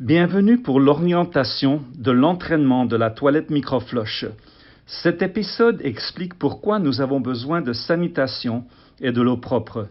Bienvenue pour l'orientation de l'entraînement de la toilette microflush. Cet épisode explique pourquoi nous avons besoin de sanitation et de l'eau propre,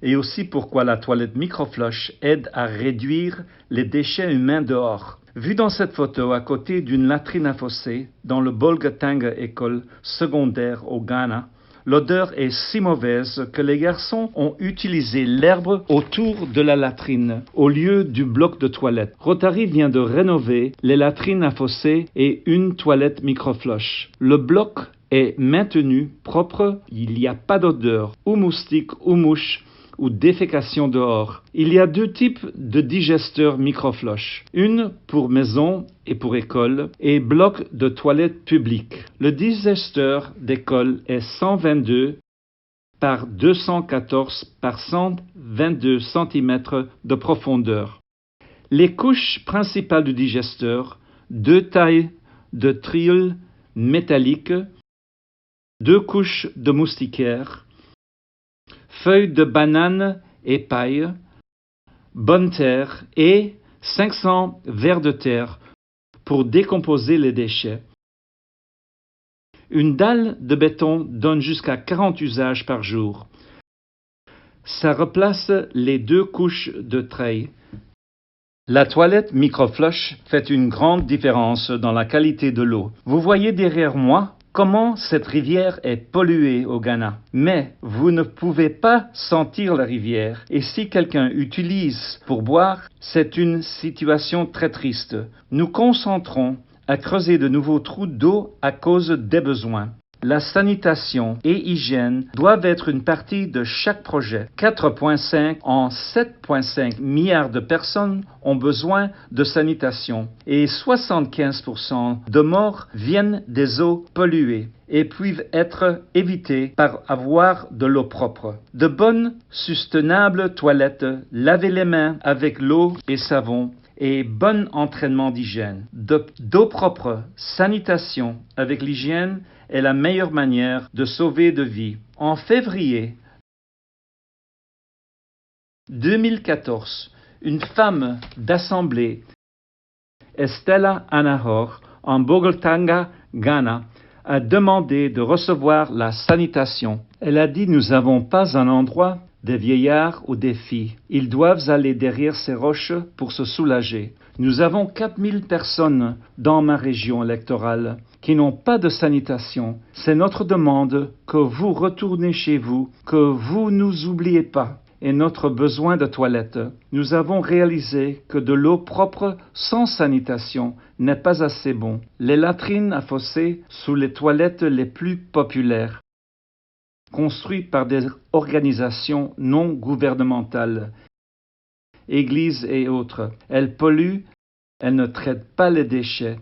et aussi pourquoi la toilette microflush aide à réduire les déchets humains dehors. Vu dans cette photo à côté d'une latrine à fossé dans le Bolgatanga école secondaire au Ghana, l'odeur est si mauvaise que les garçons ont utilisé l'herbe autour de la latrine au lieu du bloc de toilette. Rotary vient de rénover les latrines à fossé et une toilette microflush. Le bloc est maintenu propre, il n'y a pas d'odeur, ou moustique ou mouche, ou défécation dehors. Il y a deux types de digesteurs microflush, une pour maison et pour école, et bloc de toilette publique. Le digesteur d'école est 122 par 214 par 122 cm de profondeur. Les couches principales du digesteur, deux tailles de trioles métalliques, deux couches de moustiquaires, feuilles de banane et paille, bonne terre et 500 vers de terre pour décomposer les déchets. Une dalle de béton donne jusqu'à 40 usages par jour. Ça replace les deux couches de treilles. La toilette microflush fait une grande différence dans la qualité de l'eau. Vous voyez derrière moi comment cette rivière est polluée au Ghana. Mais vous ne pouvez pas sentir la rivière. Et si quelqu'un utilise pour boire, c'est une situation très triste. Nous concentrons à creuser de nouveaux trous d'eau à cause des besoins. La sanitation et hygiène doivent être une partie de chaque projet. 4,5 en 7,5 milliards de personnes ont besoin de sanitation et 75% de morts viennent des eaux polluées et peuvent être évitées par avoir de l'eau propre. De bonnes, soutenables toilettes, laver les mains avec l'eau et savon, et bon entraînement d'hygiène. D'eau propre, sanitation avec l'hygiène est la meilleure manière de sauver de vies. En février 2014, une femme d'assemblée, Estella Anahor, en Bolgatanga, Ghana, a demandé de recevoir la sanitation. Elle a dit « Nous n'avons pas un endroit des vieillards ou des filles. Ils doivent aller derrière ces roches pour se soulager. Nous avons 4000 personnes dans ma région électorale qui n'ont pas de sanitation. C'est notre demande que vous retournez chez vous, que vous ne nous oubliez pas. Et notre besoin de toilettes. Nous avons réalisé que de l'eau propre sans sanitation n'est pas assez bon. Les latrines à fossé sont les toilettes les plus populaires, construites par des organisations non gouvernementales, églises et autres. Elles polluent, elles ne traitent pas les déchets.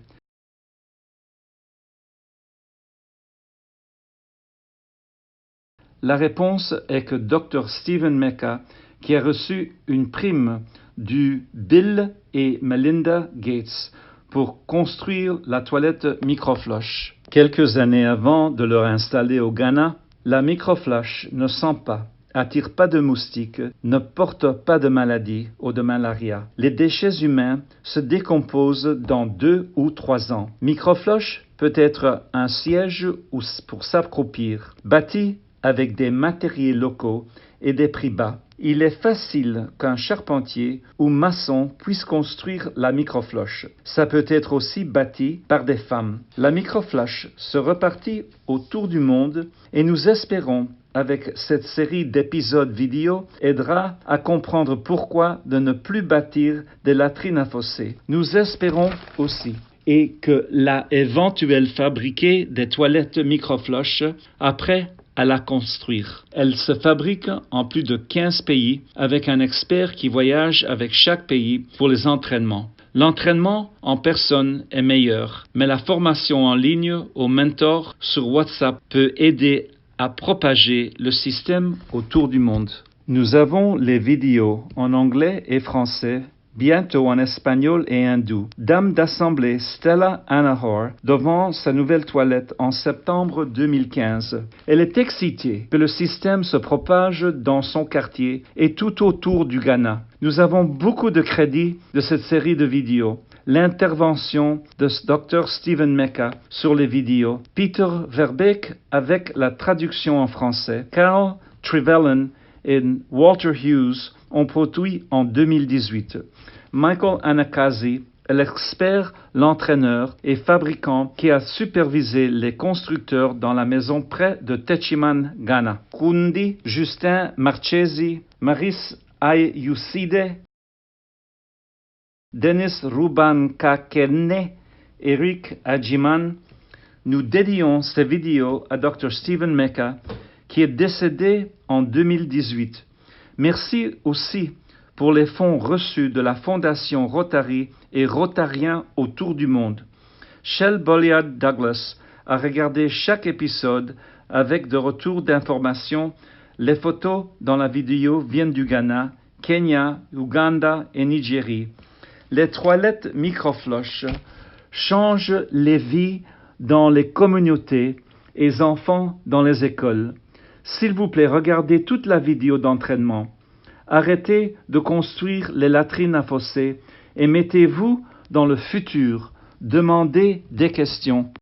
La réponse est que Dr. Stephen Mecca, qui a reçu une prime du Bill et Melinda Gates pour construire la toilette microflush. Quelques années avant de leur installer au Ghana, la microflush ne sent pas, attire pas de moustiques, ne porte pas de maladie ou de malaria. Les déchets humains se décomposent dans 2 ou 3 ans. Microflush peut être un siège pour s'accroupir, bâti avec des matériaux locaux et des prix bas. Il est facile qu'un charpentier ou maçon puisse construire la microflush. Ça peut être aussi bâti par des femmes. La microflush se repartit autour du monde et nous espérons avec cette série d'épisodes vidéo aidera à comprendre pourquoi de ne plus bâtir des latrines à fossé. Nous espérons aussi et que la éventuelle fabriquer des toilettes microflush après à la construire. Elle se fabrique en plus de 15 pays avec un expert qui voyage avec chaque pays pour les entraînements. L'entraînement en personne est meilleur, mais la formation en ligne au mentor sur WhatsApp peut aider à propager le système autour du monde. Nous avons les vidéos en anglais et français bientôt en espagnol et hindou. Dame d'assemblée Stella Anahor devant sa nouvelle toilette en septembre 2015. Elle est excitée que le système se propage dans son quartier et tout autour du Ghana. Nous avons beaucoup de crédits de cette série de vidéos. L'intervention de Dr. Stephen Mecca sur les vidéos, Peter Verbeek avec la traduction en français, Carl Trevelyan et Walter Hughes ont produit en 2018. Michael Anakazi est l'expert, l'entraîneur et fabricant qui a supervisé les constructeurs dans la maison près de Techiman, Ghana. Kundi, Justin Marchesi, Maris Ayuside, Denis Rubankakene, Eric Adjiman. Nous dédions ces vidéos à Dr. Stephen Mecca, qui est décédé en 2018. Merci aussi pour les fonds reçus de la Fondation Rotary et Rotariens autour du monde. Shell Bolliard Douglas a regardé chaque épisode avec de retours d'informations. Les photos dans la vidéo viennent du Ghana, Kenya, Ouganda et Nigeria. Les toilettes microflush changent les vies dans les communautés et les enfants dans les écoles. S'il vous plaît, regardez toute la vidéo d'entraînement. Arrêtez de construire les latrines à fossés et mettez-vous dans le futur. Demandez des questions.